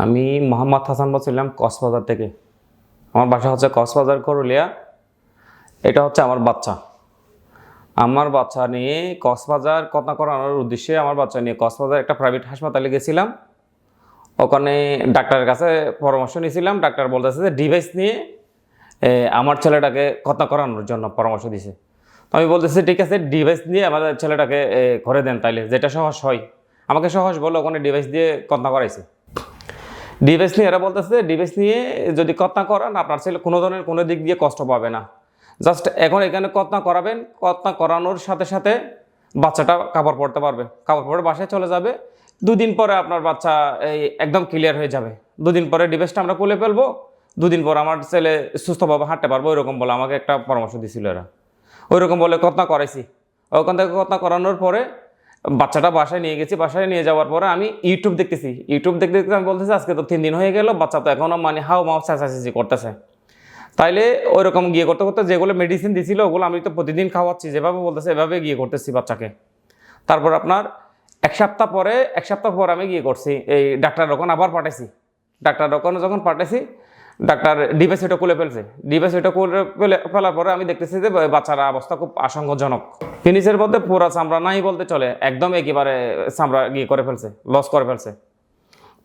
আমি মোহাম্মদ হাসান বলছিলাম কক্সবাজার থেকে। আমার বাসা হচ্ছে কক্সবাজার করুলিয়া। এটা হচ্ছে আমার বাচ্চা নিয়ে কক্সবাজার কথা করানোর উদ্দেশ্যে আমার বাচ্চা নিয়ে কক্সবাজার একটা প্রাইভেট হাসপাতালে গেছিলাম। ওখানে ডাক্তারের কাছে পরামর্শ নিয়েছিলাম। ডাক্তার বলতেছে যে ডিভাইস নিয়ে আমার ছেলেটাকে কথা করানোর জন্য পরামর্শ দিছে। তো আমি বলতেছি ঠিক আছে, ডিভাইস দিয়ে আমাদের ছেলেটাকে করে দেন তাইলে, যেটা সহজ হয়। আমাকে সহজ বলে ওখানে ডিভাইস দিয়ে কথা করাইছে। ডিভাইস নিয়ে এরা বলতেছে ডিভাইস নিয়ে যদি কত্না করান আপনার ছেলে কোনো ধরনের কোনো দিক দিয়ে কষ্ট পাবে না। জাস্ট এখন এখানে কত্না করাবেন, কত্না করানোর সাথে সাথে বাচ্চাটা কাপড় পরতে পারবে, কাপড় পরে বাসায় চলে যাবে। দুদিন পরে আপনার বাচ্চা এই একদম ক্লিয়ার হয়ে যাবে। দুদিন পরে ডিভাইসটা আমরা খুলে ফেলবো, দুদিন পর আমার ছেলে সুস্থভাবে হাঁটতে পারবো, ওইরকম বলে আমাকে একটা পরামর্শ দিয়েছিল এরা। ওইরকম বলে কত্না করাইছি। ওখান থেকে কত্না করানোর পরে বাচ্চাটা বাসায় নিয়ে গেছি। বাসায় নিয়ে যাওয়ার পরে আমি ইউটিউব দেখতেছি। ইউটিউব দেখতে দেখতে আমি বলতেছি আজকে তো 3 দিন হয়ে গেল, বাচ্চা তো এখনও মানে হাও মাও চেঁচাচেঁচি করতেছে। তাইলে ওই রকম গিয়ে করতে করতে যেগুলো মেডিসিন দিছিল ওগুলো আমি তো প্রতিদিন খাওয়াচ্ছি, যেভাবে বলতেছে এভাবে গিয়ে করতেছি বাচ্চাকে। তারপর আপনার এক সপ্তাহ পর আমি গিয়ে করছি এই ডাক্তার ওখানে আবার পাঠাইছি। ডাক্তার ওখানে যখন পাঠাইছি, ডাক্তার ডিভাইস ওটা খুলে ফেলছে। ডিভাইস ওটা খুলে ফেলার পরে আমি দেখতেছি যে বাচ্চার অবস্থা খুব আশঙ্কাজনক। ফিনিশের মধ্যে পুরা চামড়া নাই বলতে চলে, একদম একেবারে চামড়া গিয়ে করে ফেলছে, লস করে ফেলছে।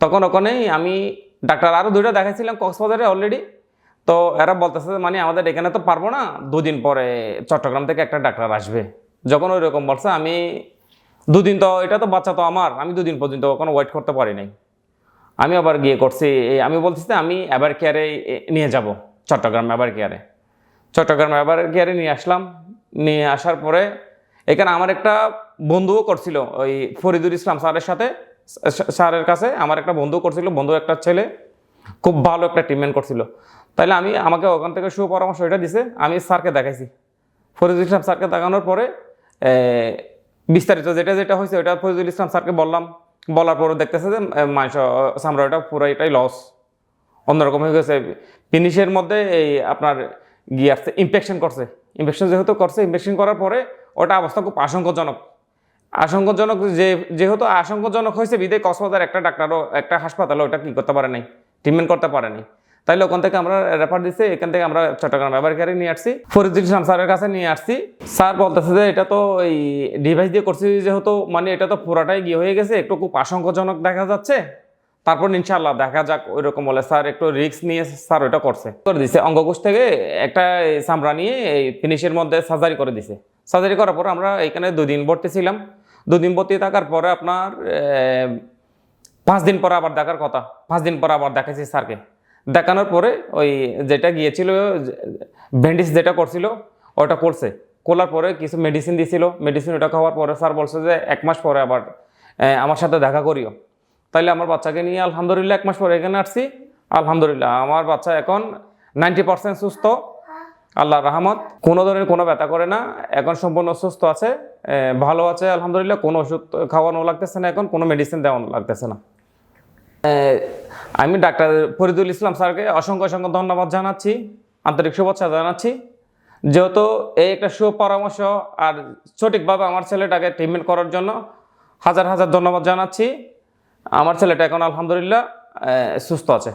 তখন ওখানেই আমি ডাক্তার আরও 2টা দেখাইছিলাম কক্সবাজারে অলরেডি। তো এরা বলতেছে মানে আমাদের এখানে তো পারবো না, 2 দিন পরে চট্টগ্রাম থেকে একটা ডাক্তার আসবে। যখন ওই রকম বলছে আমি 2 দিন, তো এটা তো বাচ্চা তো আমার, আমি 2 দিন পর্যন্ত কোনো ওয়েট করতে পারি নাই। আমি আবার গিয়ে করছি, আমি বলতেছি আমি এবার কেয়ারে নিয়ে যাব, চট্টগ্রাম এবার কেয়ারে নিয়ে আসলাম। নিয়ে আসার পরে এখানে আমার একটা বন্ধুও করছিল, ওই ফরিদুল ইসলাম স্যারের কাছে আমার একটা বন্ধু করছিল, বন্ধু একটা ছেলে খুব ভালো একটা ট্রিটমেন্ট করছিল। তাইলে আমাকে ওখান থেকে সুপরামর্শ এটা দিছে। আমি স্যারকে দেখাইছি, ফরিদুল ইসলাম স্যারকে দেখানোর পরে বিস্তারিত যেটা হয়েছে ওটা ফরিদুল ইসলাম স্যারকে বলার পরে দেখতেছে যে মাংস চামড়াটা পুরো এটাই লস, অন্যরকম হয়ে গেছে। ফিনিশের মধ্যে এই আপনার গিয়ে আসছে ইনফেকশন যেহেতু করছে, ইনফেকশন করার পরে ওটা অবস্থা খুব আশঙ্কাজনক। যেহেতু আশঙ্কাজনক হয়েছে বিদায় কক্সবাজার একটা হাসপাতালে ওটা কি করতে পারে নাই, ট্রিটমেন্ট করতে পারে নাই। তাইলে ওখান থেকে আমরা রেফার দিচ্ছি, এখান থেকে আমরা চট্টগ্রাম এবার কেয়ারে নিয়ে আসছি, ফরিদুল ইসলাম স্যারের কাছে নিয়ে আসছি। স্যার বলতেছে যে এটা তো এই ডিভাইস দিয়ে করছি যেহেতু মানে এটা তো পুরাটাই গিয়ে হয়ে গেছে, একটু খুব আশঙ্কাজনক দেখা যাচ্ছে। তারপর ইনশাআল্লাহ দেখা যাক, ওই রকম বলে স্যার একটু রিস্ক নিয়ে স্যার ওইটা করে দিছে। অঙ্গকোষ থেকে একটা চামড়া নিয়ে এই ফিনিশের মধ্যে সার্জারি করে দিছে। সার্জারি করার পর আমরা এখানে 2 দিন ভর্তি ছিলাম। 2 দিন ভর্তি থাকার পরে আপনার 5 দিন পরে আবার দেখার কথা। 5 দিন পরে আবার দেখাইছি স্যারকে। দেখানোর পরে ওই যেটা গিয়েছিল ব্যান্ডেজ যেটা করছিল ওটা খোলার পরে কিছু মেডিসিন দিয়েছিল। মেডিসিন ওটা খাওয়ার পরে স্যার বলছে যে 1 মাস পরে আবার আমার সাথে দেখা করিও। তাইলে আমার বাচ্চাকে নিয়ে আলহামদুলিল্লাহ 1 মাস পরে এখানে আসছি। আলহামদুলিল্লাহ আমার বাচ্চা এখন 90% সুস্থ, আল্লাহর রহমত। কোনো ধরনের কোনো ব্যথা করে না, এখন সম্পূর্ণ সুস্থ আছে, ভালো আছে আলহামদুলিল্লাহ। কোনো ওষুধ খাওয়ানো লাগতেছে না, এখন কোনো মেডিসিন দেওয়ানো লাগতেছে না। আমি ডাক্তার ফরিদুল ইসলাম স্যারকে অসংখ্য ধন্যবাদ জানাচ্ছি, আন্তরিক শুভেচ্ছা জানাচ্ছি। যেহেতু এই একটা সুপরামর্শ আর সঠিকভাবে আমার ছেলেটাকে ট্রিটমেন্ট করার জন্য হাজার ধন্যবাদ জানাচ্ছি। আমার ছেলেটা এখন আলহামদুলিল্লাহ সুস্থ আছে।